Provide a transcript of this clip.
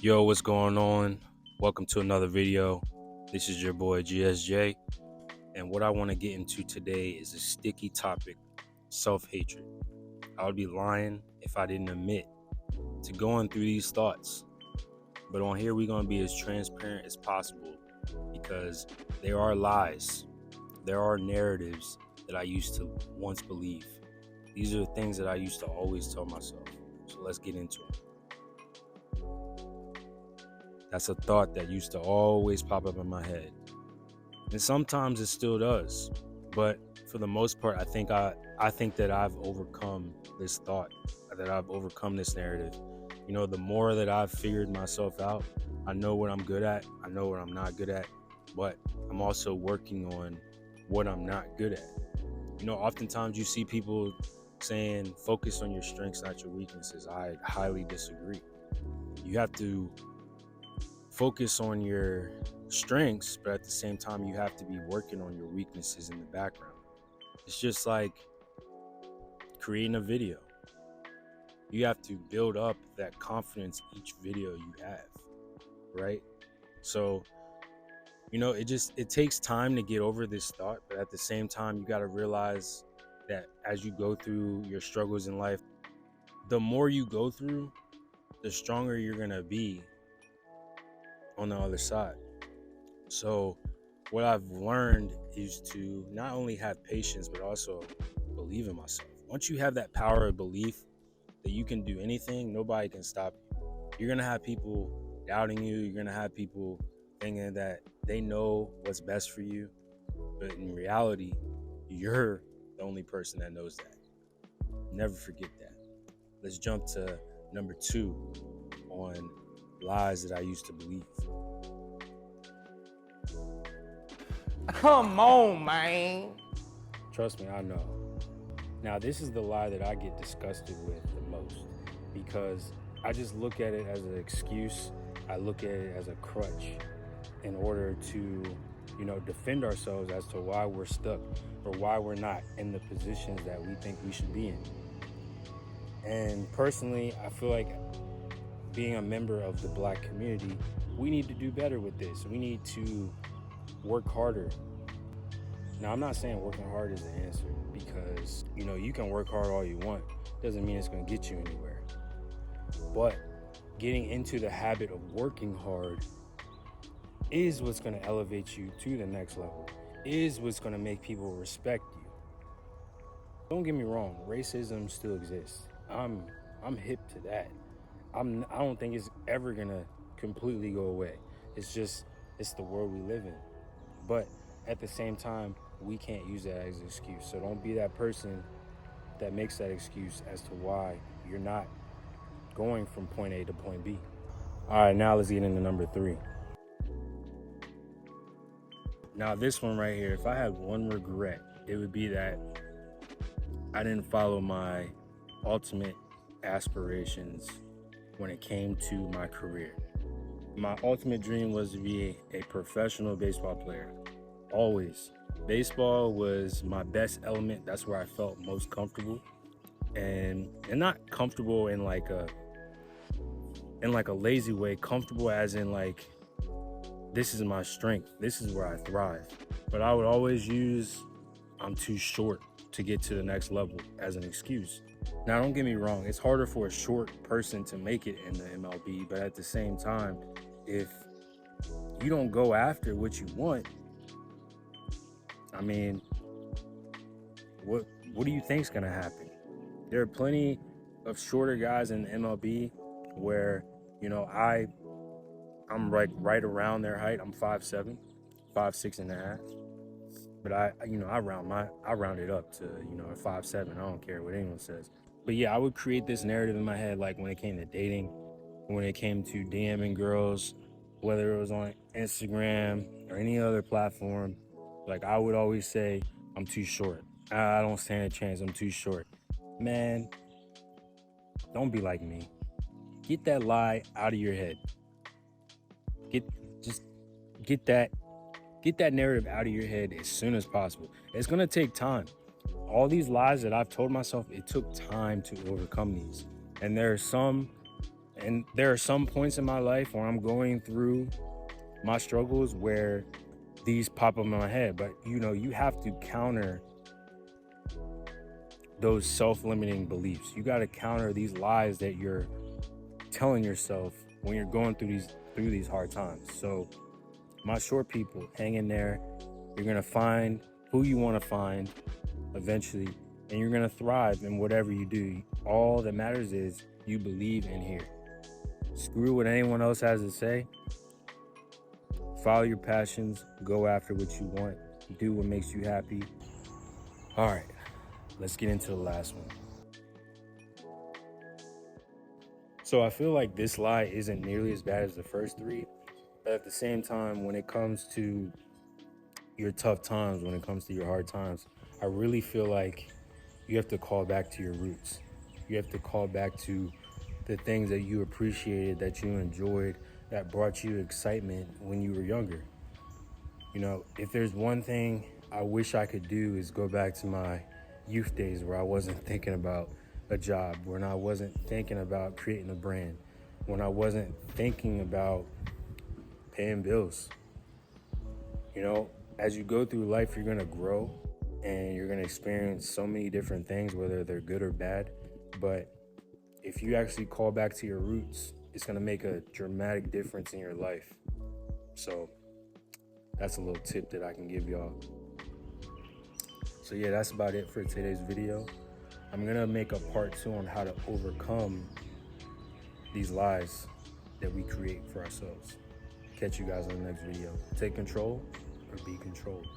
Yo, what's going on? Welcome to another video. This is your boy GSJ, and what I want to get into today is a sticky topic: self-hatred. I would be lying if I didn't admit to going through these thoughts. But on here, we're going to be as transparent as possible because there are lies, there are narratives that I used to once believe. These are the things that I used to always tell myself. So let's get into it. That's a thought that used to always pop up in my head. And sometimes it still does. But for the most part, I think that I've overcome this thought, that I've overcome this narrative. You know, the more that I've figured myself out, I know what I'm good at, I know what I'm not good at, but I'm also working on what I'm not good at. You know, oftentimes you see people saying, focus on your strengths, not your weaknesses. I highly disagree. You have to focus on your strengths, but at the same time, you have to be working on your weaknesses in the background. It's just like creating a video. You have to build up that confidence each video you have, right? So, you know, it takes time to get over this thought, but at the same time, you got to realize that as you go through your struggles in life, the more you go through, the stronger you're going to be on the other side. So what I've learned is to not only have patience, but also believe in myself. Once you have that power of belief that you can do anything, nobody can stop you. You're going to have people doubting you. You're going to have people thinking that they know what's best for you. But in reality, you're the only person that knows that. Never forget that. Let's jump to number 2 on lies that I used to believe. Come on, man. Trust me, I know. Now, this is the lie that I get disgusted with the most because I just look at it as an excuse. I look at it as a crutch in order to, defend ourselves as to why we're stuck or why we're not in the positions that we think we should be in. And personally, I feel like being a member of the Black community, we need to do better with this. We need to work harder. Now, I'm not saying working hard is the answer because, you can work hard all you want. Doesn't mean it's going to get you anywhere. But getting into the habit of working hard is what's going to elevate you to the next level, is what's going to make people respect you. Don't get me wrong, racism still exists. I'm hip to that. I don't think it's ever gonna completely go away. It's the world we live in. But at the same time, we can't use that as an excuse. So don't be that person that makes that excuse as to why you're not going from point A to point B. All right, now let's get into number 3. Now this one right here, if I had one regret, it would be that I didn't follow my ultimate aspirations when it came to my career. My ultimate dream was to be a professional baseball player. Always. Baseball was my best element. That's where I felt most comfortable. And not comfortable in like a lazy way, comfortable as in like, this is my strength. This is where I thrive. But I would always use, I'm too short to get to the next level as an excuse. Now, don't get me wrong. It's harder for a short person to make it in the MLB, but at the same time, if you don't go after what you want, I mean, what do you think's gonna happen? There are plenty of shorter guys in the MLB where, I'm right around their height. I'm 5'7", 5'6.5". But I round it up to, a 5'7". I don't care what anyone says. But yeah, I would create this narrative in my head, like when it came to dating, when it came to DMing girls, whether it was on Instagram or any other platform. Like I would always say, I'm too short. I don't stand a chance. I'm too short. Man, don't be like me. Get that lie out of your head. Get that narrative out of your head as soon as possible. It's gonna take time. All these lies that I've told myself, it took time to overcome these. And there are some And there are some points in my life where I'm going through my struggles where these pop up in my head. But you have to counter those self-limiting beliefs. You got to counter these lies that you're telling yourself when you're going through these hard times. So my short people, hang in there. You're gonna find who you want to find eventually, and you're gonna thrive in whatever you do. All that matters is you believe in here. Screw what anyone else has to say. Follow your passions, go after what you want, do what makes you happy. All right, let's get into the last one. So I feel like this lie isn't nearly as bad as the first three, but at the same time, when it comes to your tough times, when it comes to your hard times, I really feel like you have to call back to your roots. You have to call back to the things that you appreciated, that you enjoyed, that brought you excitement when you were younger. If there's one thing I wish I could do is go back to my youth days where I wasn't thinking about a job, when I wasn't thinking about creating a brand, when I wasn't thinking about paying bills. As you go through life, you're going to grow and you're going to experience so many different things, whether they're good or bad. But if you actually call back to your roots, it's going to make a dramatic difference in your life. So that's a little tip that I can give y'all. So yeah, that's about it for today's video. I'm going to make a part 2 on how to overcome these lies that we create for ourselves. Catch you guys on the next video. Take control or be controlled.